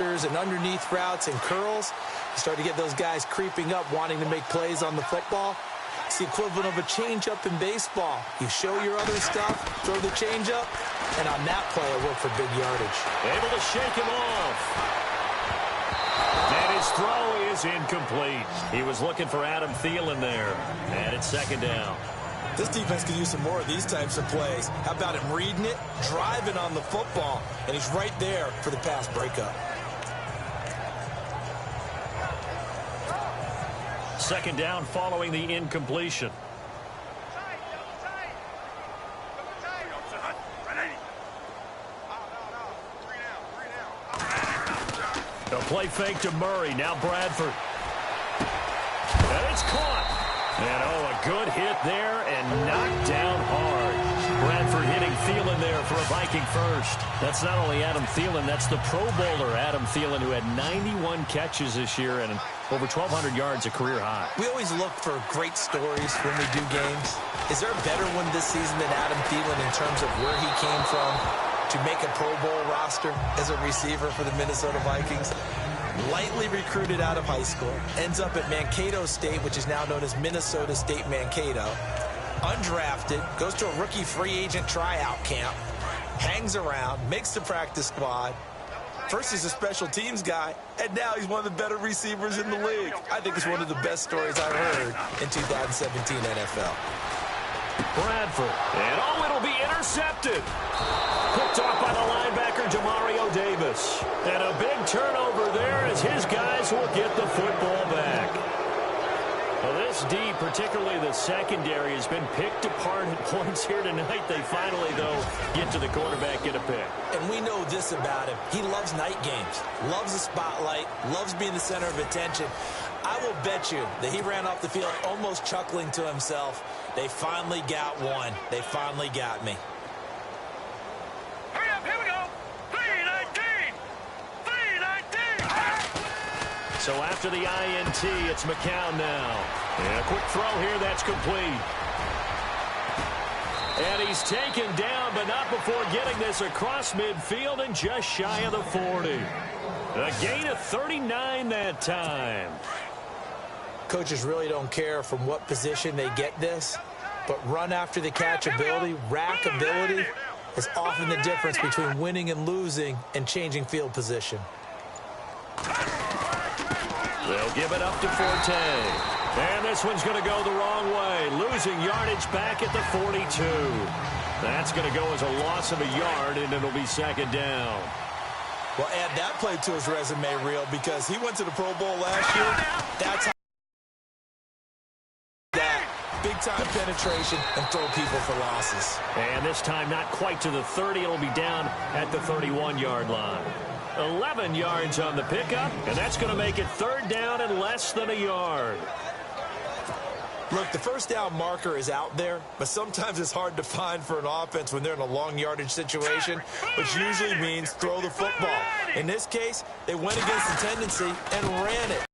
and underneath routes and curls. You start to get those guys creeping up, wanting to make plays on the football. It's the equivalent of a change-up in baseball. You show your other stuff, throw the change-up, and on that play, it worked for big yardage. Able to shake him off. And his throw is incomplete. He was looking for Adam Thielen there. And it's second down. This defense could use some more of these types of plays. How about him reading it, driving on the football, and he's right there for the pass breakup. Second down following the incompletion. A play fake to Murray. Now Bradford. And it's caught. And a good hit there and knocked down hard. Bradford hitting Thielen there for a Viking first. That's not only Adam Thielen, that's the Pro Bowler Adam Thielen, who had 91 catches this year and over 1,200 yards, a career high. We always look for great stories when we do games. Is there a better one this season than Adam Thielen in terms of where he came from to make a Pro Bowl roster as a receiver for the Minnesota Vikings? Lightly recruited out of high school, ends up at Mankato State, which is now known as Minnesota State Mankato. Undrafted, goes to a rookie free agent tryout camp, hangs around, makes the practice squad. First he's a special teams guy, and now he's one of the better receivers in the league. I think it's one of the best stories I've heard in 2017 NFL. Bradford, and it'll be intercepted. Picked off by the linebacker, Demario Davis. And a big turnover there as his guys will get the football back. Well, this D, particularly the secondary, has been picked apart at points here tonight. They finally, though, get to the quarterback, get a pick. And we know this about him. He loves night games, loves the spotlight, loves being the center of attention. I will bet you that he ran off the field almost chuckling to himself. They finally got one. They finally got me. Hurry up, here we go. 3-19. 3-19. So after the INT, it's McCown now. And a quick throw here, that's complete. And he's taken down, but not before getting this across midfield and just shy of the 40. A gain of 39 that time. Coaches really don't care from what position they get this, but run after the catch ability, rack ability, is often the difference between winning and losing and changing field position. They'll give it up to Forte. And this one's going to go the wrong way. Losing yardage back at the 42. That's going to go as a loss of a yard, and it'll be second down. Well, add that play to his resume reel because he went to the Pro Bowl last year. That's how big-time penetration and throw people for losses. And this time not quite to the 30. It'll be down at the 31-yard line. 11 yards on the pickup, and that's going to make it third down and less than a yard. Look, the first down marker is out there, but sometimes it's hard to find for an offense when they're in a long yardage situation, which usually means throw the football. In this case, they went against the tendency and ran it.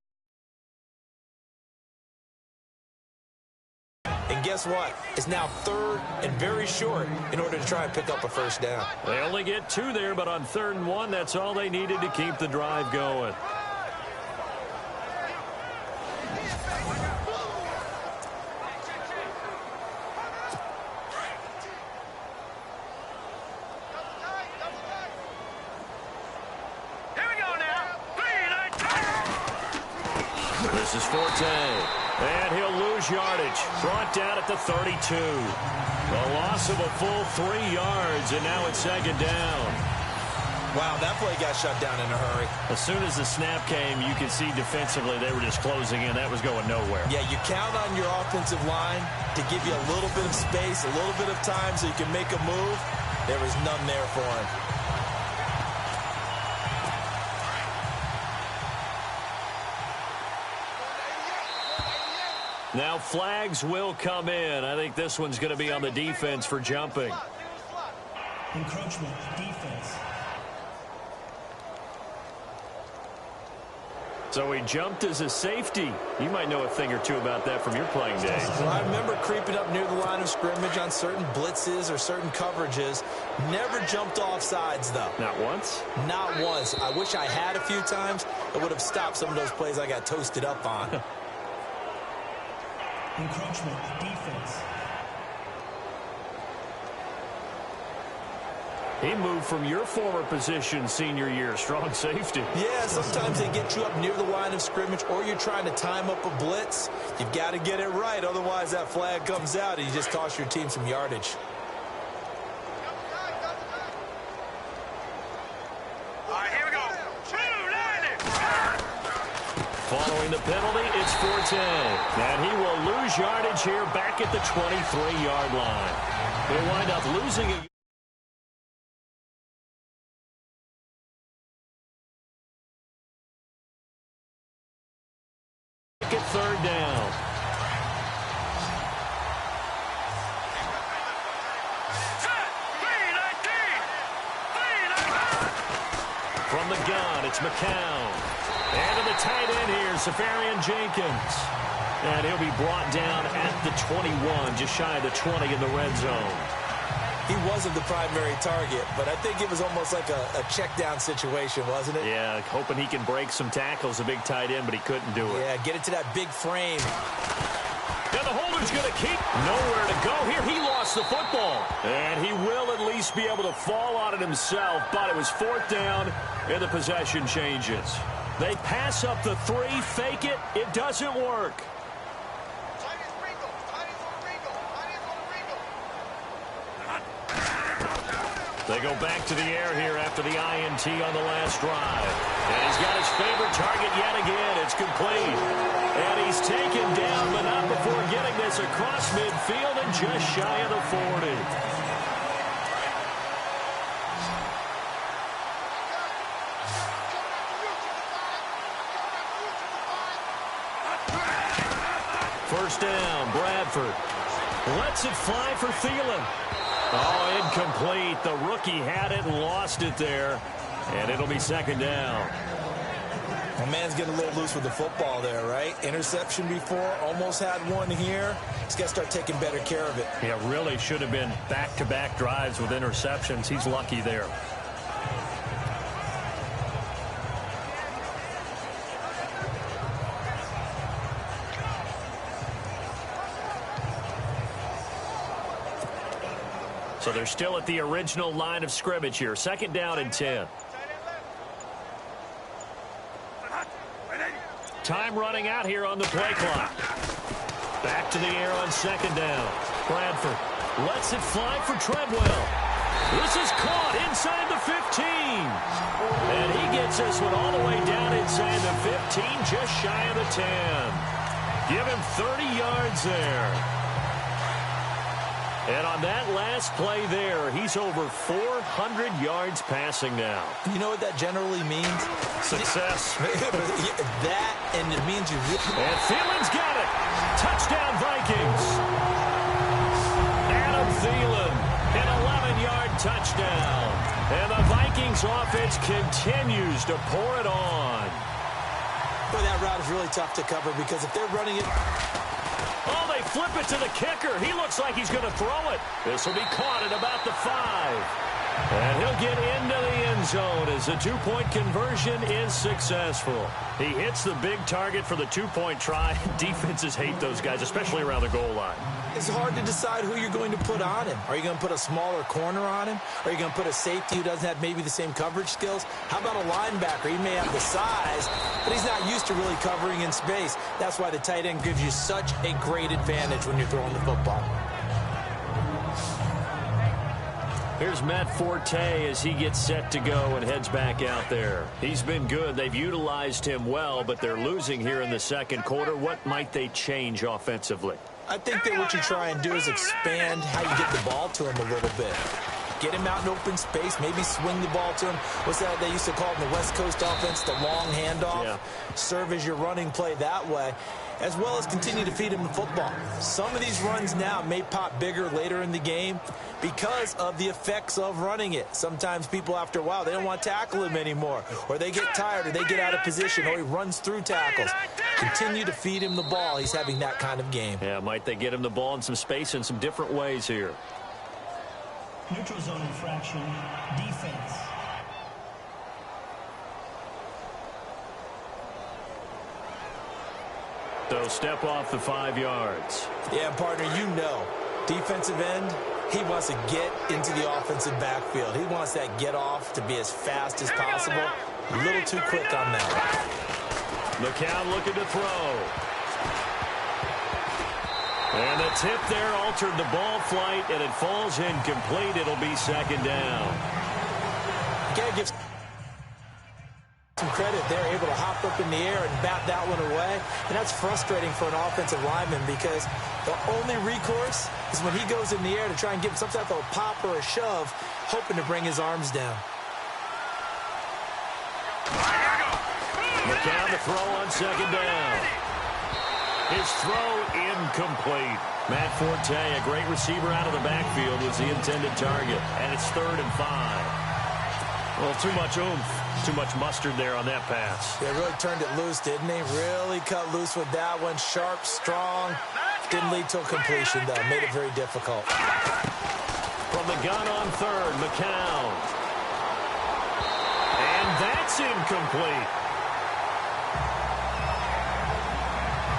And guess what? It's now third and very short in order to try and pick up a first down. They only get 2 there, but on 3rd and 1, that's all they needed to keep the drive going. This is Forte. And he'll lose yardage. Brought down at the 32. A loss of a full 3 yards, and now it's second down. Wow, that play got shut down in a hurry. As soon as the snap came, you could see defensively they were just closing in. That was going nowhere. Yeah, you count on your offensive line to give you a little bit of space, a little bit of time so you can make a move. There was none there for him. Now flags will come in. I think this one's going to be on the defense for jumping. Encroachment, defense. So he jumped as a safety. You might know a thing or two about that from your playing days. Well, I remember creeping up near the line of scrimmage on certain blitzes or certain coverages Never jumped off sides, though. Not once? Not once. I wish I had a few times. It would have stopped some of those plays I got toasted up on. Encroachment defense. He moved from your former position senior year, strong safety. Yeah, sometimes they get you up near the line of scrimmage, or you're trying to time up a blitz. You've got to get it right, otherwise that flag comes out and you just toss your team some yardage. All right, here we go. Following the penalty, it's Forte. And he will lose yardage here back at the 23-yard line. He'll wind up losing it. Third down. From the gun, it's McCown. And to the tight end here, Safarian Jenkins. And he'll be brought down at the 21, just shy of the 20 in the red zone. He wasn't the primary target, but I think it was almost like a check down situation, wasn't it? Yeah, hoping he can break some tackles, a big tight end, but he couldn't do it. Yeah, get it to that big frame. And the holder's going to keep nowhere to go here. He lost the football. And he will at least be able to fall on it himself, but it was fourth down, and the possession changes. They pass up the 3, fake it. It doesn't work. They go back to the air here after the INT on the last drive. And he's got his favorite target yet again. It's complete. And he's taken down, but not before getting this across midfield and just shy of the 40. First down, Bradford. Lets it fly for Thielen. Oh, incomplete. The rookie had it and lost it there. And it'll be second down. My man's getting a little loose with the football there, right? Interception before, almost had one here. He's got to start taking better care of it. Yeah, really should have been back-to-back drives with interceptions. He's lucky there. So they're still at the original line of scrimmage here. Second down and 10. Time running out here on the play clock. Back to the air on second down. Bradford lets it fly for Treadwell. This is caught inside the 15. And he gets this one all the way down inside the 15, just shy of the 10. Give him 30 yards there. And on that last play there, he's over 400 yards passing now. You know what that generally means? Success. That, and it means you... And Thielen's got it. Touchdown, Vikings. Adam Thielen, an 11-yard touchdown. And the Vikings offense continues to pour it on. Boy, that route is really tough to cover because if they're running it... Oh, they flip it to the kicker. He looks like he's going to throw it. This will be caught at about the 5. And he'll get into the end zone as the 2-point conversion is successful. He hits the big target for the 2-point try. Defenses hate those guys, especially around the goal line. It's hard to decide who you're going to put on him. Are you going to put a smaller corner on him? Are you going to put a safety who doesn't have maybe the same coverage skills? How about a linebacker? He may have the size, but he's not used to really covering in space. That's why the tight end gives you such a great advantage when you're throwing the football. Here's Matt Forte as he gets set to go and heads back out there. He's been good. They've utilized him well, but they're losing here in the second quarter. What might they change offensively? I think that what you try and do is expand how you get the ball to him a little bit. Get him out in open space, maybe swing the ball to him. What's that they used to call it in the West Coast offense, the long handoff? Yeah. Serve as your running play that way, as well as continue to feed him the football. Some of these runs now may pop bigger later in the game because of the effects of running it. Sometimes people, after a while, they don't want to tackle him anymore, or they get tired, or they get out of position, or he runs through tackles. Continue to feed him the ball. He's having that kind of game. Yeah, might they get him the ball in some space in some different ways here. Neutral zone infraction, defense. So step off the 5 yards. Yeah, partner, you know, defensive end, he wants to get into the offensive backfield. He wants that get off to be as fast as possible. A little too quick on that. McCown looking to throw. And the tip there altered the ball flight, and it falls incomplete. It'll be second down. Gotta give some credit. They're able to hop up in the air and bat that one away. And that's frustrating for an offensive lineman because the only recourse is when he goes in the air to try and give him some type of a pop or a shove, hoping to bring his arms down. McCown to throw on second down. His throw incomplete. Matt Forte, a great receiver out of the backfield, was the intended target. And it's 3rd and 5. Well, too much oomph. Too much mustard there on that pass. They really turned it loose, didn't they? Really cut loose with that one. Sharp, strong. Didn't lead to a completion, though. Made it very difficult. From the gun on 3rd, McCown. And that's incomplete.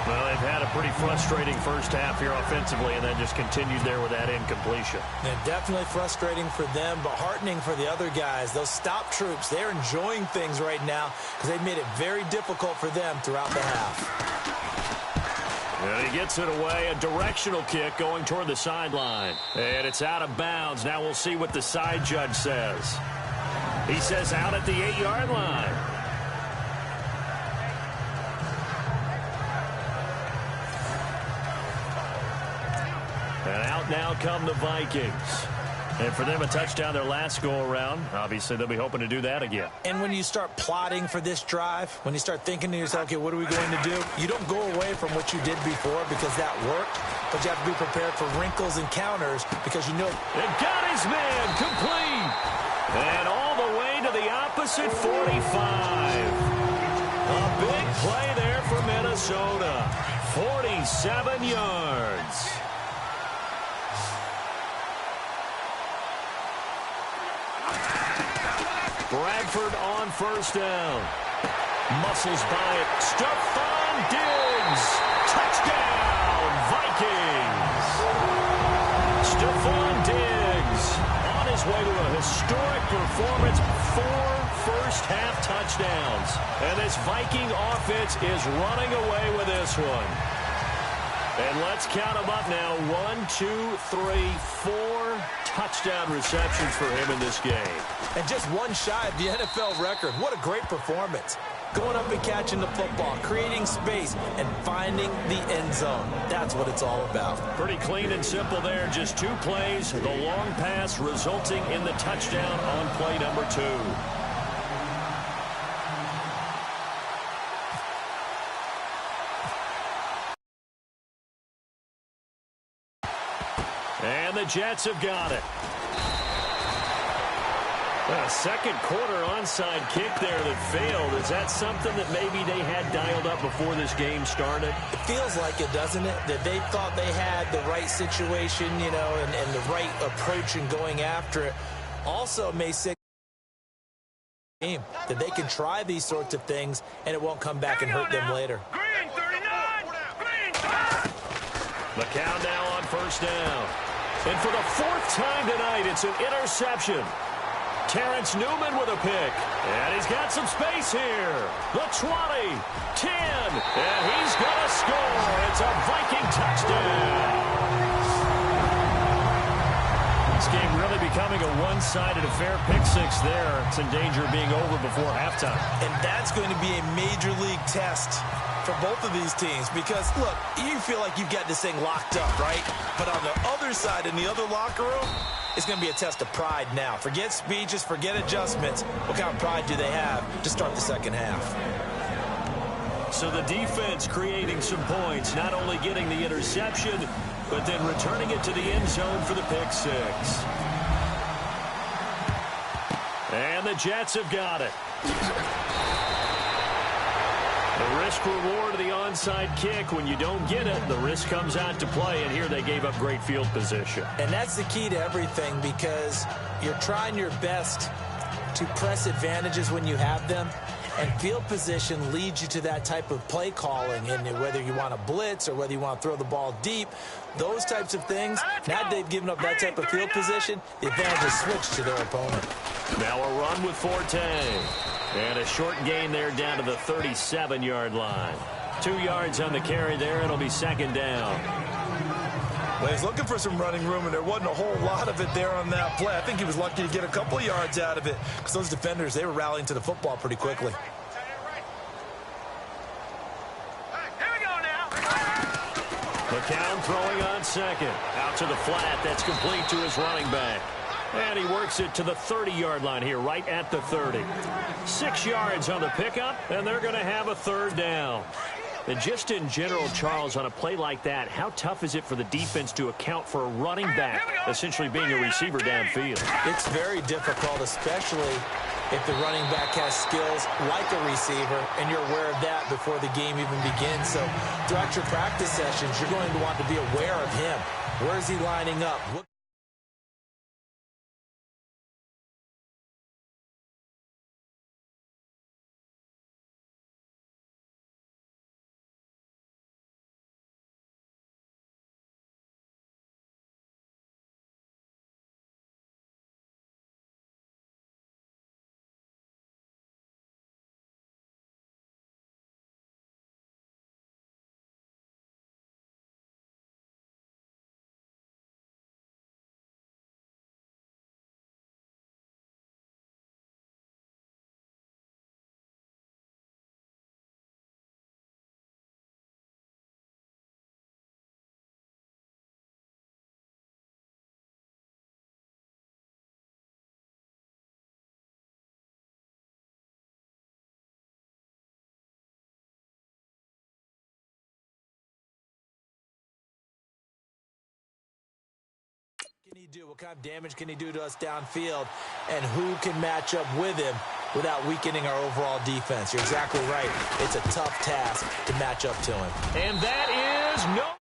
Well, they've had a pretty frustrating first half here offensively and then just continued there with that incompletion. And definitely frustrating for them, but heartening for the other guys. Those stop troops, they're enjoying things right now because they've made it very difficult for them throughout the half. And he gets it away, a directional kick going toward the sideline. And it's out of bounds. Now we'll see what the side judge says. He says out at the 8-yard line. And out now come the Vikings. And for them, a touchdown their last go-around. Obviously, they'll be hoping to do that again. And when you start plotting for this drive, when you start thinking to yourself, okay, what are we going to do? You don't go away from what you did before because that worked, but you have to be prepared for wrinkles and counters because you know. And got his man complete. And all the way to the opposite 45. A big play there for Minnesota. 47 yards. Bradford on first down. Muscles by it. Stephon Diggs. Touchdown, Vikings. Stephon Diggs on his way to a historic performance. 4 first-half touchdowns. And this Viking offense is running away with this one. And let's count them up now. 1, 2, 3, 4 touchdown receptions for him in this game. And just one shy of the NFL record. What a great performance. Going up and catching the football, creating space, and finding the end zone. That's what it's all about. Pretty clean and simple there. Just 2 plays. The long pass resulting in the touchdown on play number 2. And the Jets have got it. A second quarter onside kick there that failed. Is that something that maybe they had dialed up before this game started? It feels like it, doesn't it? That they thought they had the right situation, you know, and the right approach in going after it. Also may say that they can try these sorts of things and it won't come back and hurt them later. Green 39. Green. McCown now on first down. And for the 4th time tonight, it's an interception. Terrence Newman with a pick. And he's got some space here. The 20, 10, and he's going to score. It's a Viking touchdown. This game really becoming a one-sided affair. Pick 6 there. It's in danger of being over before halftime. And that's going to be a major league test for both of these teams because, look, you feel like you've got this thing locked up, right? But on the other side, in the other locker room, it's going to be a test of pride now. Forget speeches, forget adjustments. What kind of pride do they have to start the second half? So the defense creating some points, not only getting the interception, but then returning it to the end zone for the pick 6. And the Jets have got it. The risk-reward of the onside kick. When you don't get it, the risk comes out to play, and here they gave up great field position. And that's the key to everything, because you're trying your best to press advantages when you have them, and field position leads you to that type of play calling, and whether you want to blitz or whether you want to throw the ball deep, those types of things. Now they've given up that type of field position, the advantage is switched to their opponent. Now a run with Forte. And a short gain there down to the 37-yard line. 2 yards on the carry there. It'll be second down. Well, he's looking for some running room, and there wasn't a whole lot of it there on that play. I think he was lucky to get a couple yards out of it, because those defenders, they were rallying to the football pretty quickly. McCown throwing on second. Out to the flat. That's complete to his running back. And he works it to the 30-yard line here, right at the 30. 6 yards on the pickup, and they're going to have a third down. And just in general, Charles, on a play like that, how tough is it for the defense to account for a running back essentially being a receiver downfield? It's very difficult, especially if the running back has skills like a receiver, and you're aware of that before the game even begins. So throughout your practice sessions, you're going to want to be aware of him. Where is he lining up? Can he do? What kind of damage can he do to us downfield? And who can match up with him without weakening our overall defense? You're exactly right. It's a tough task to match up to him. And that is no...